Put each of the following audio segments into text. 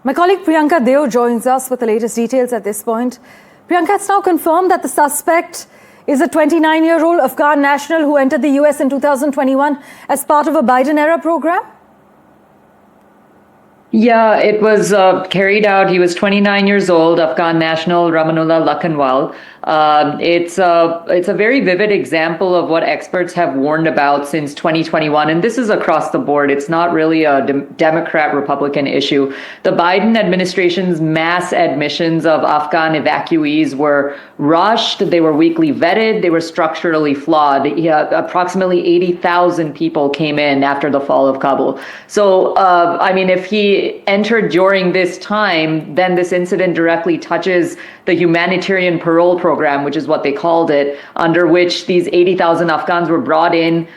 My colleague Priyanka Deo joins us with the latest details at this point. Priyanka, it's now confirmed that the suspect is a 29-year-old Afghan national who entered the US in 2021 as part of a Biden-era program? Yeah, it was carried out. He was 29 years old, Afghan national Rahmanullah Lakanwal. It's a very vivid example of what experts have warned about since 2021. And this is across the board. It's not really a Democrat-Republican issue. The Biden administration's mass admissions of Afghan evacuees were rushed. They were weakly vetted. They were structurally flawed. Approximately 80,000 people came in after the fall of Kabul. So, if he entered during this time, then this incident directly touches the humanitarian parole program, which is what they called it, under which these 80,000 Afghans were brought in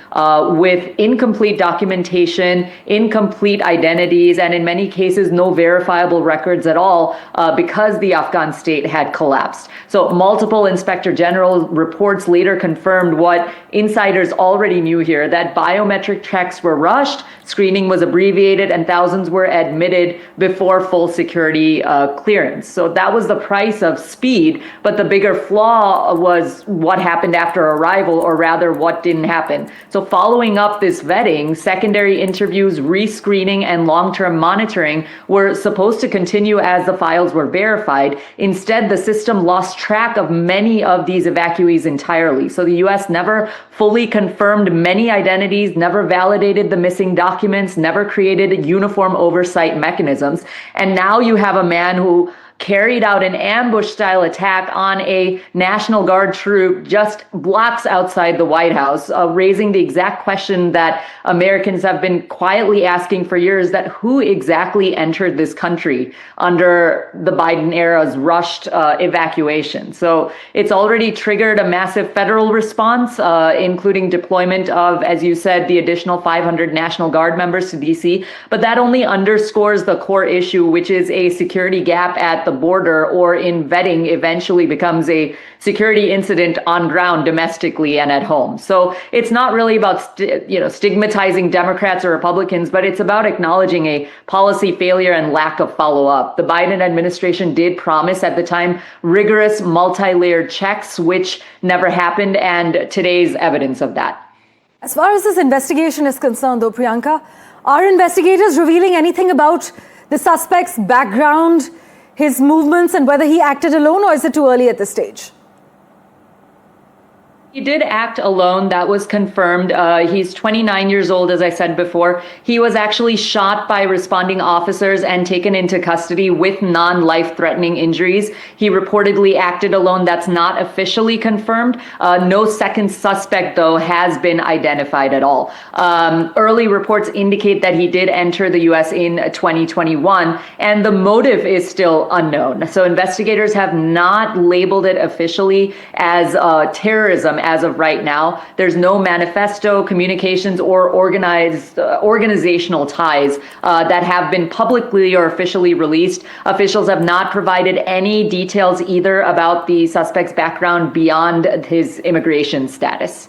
with incomplete documentation, incomplete identities, and in many cases, no verifiable records at all because the Afghan state had collapsed. So multiple Inspector General reports later confirmed what insiders already knew here, that biometric checks were rushed, screening was abbreviated, and thousands were admitted before full security clearance. So that was the price of speed, but the bigger flaw was what happened after arrival, or rather what didn't happen. So following up this vetting, secondary interviews, rescreening, and long-term monitoring were supposed to continue as the files were verified. Instead, the system lost track of many of these evacuees entirely. So the US never fully confirmed many identities, never validated the missing documents, never created uniform oversight mechanisms. And now you have a man who carried out an ambush-style attack on a National Guard troop just blocks outside the White House, raising the exact question that Americans have been quietly asking for years, that who exactly entered this country under the Biden era's rushed evacuation. So it's already triggered a massive federal response, including deployment of, as you said, the additional 500 National Guard members to DC. But that only underscores the core issue, which is a security gap at the border, or in vetting eventually becomes a security incident on ground domestically and at home. So it's not really about stigmatizing Democrats or Republicans, but it's about acknowledging a policy failure and lack of follow-up. The Biden administration did promise at the time rigorous multi-layered checks, which never happened, and today's evidence of that. As far as this investigation is concerned, though, Priyanka, are investigators revealing anything about the suspect's background, his movements, and whether he acted alone, or is it too early at this stage? He did act alone. That was confirmed. He's 29 years old, as I said before. He was actually shot by responding officers and taken into custody with non-life-threatening injuries. He reportedly acted alone. That's not officially confirmed. No second suspect, though, has been identified at all. Early reports indicate that he did enter the U.S. in 2021, and the motive is still unknown. So investigators have not labeled it officially as terrorism as of right now. There's no manifesto, communications, or organizational ties that have been publicly or officially released. Officials have not provided any details either about the suspect's background beyond his immigration status.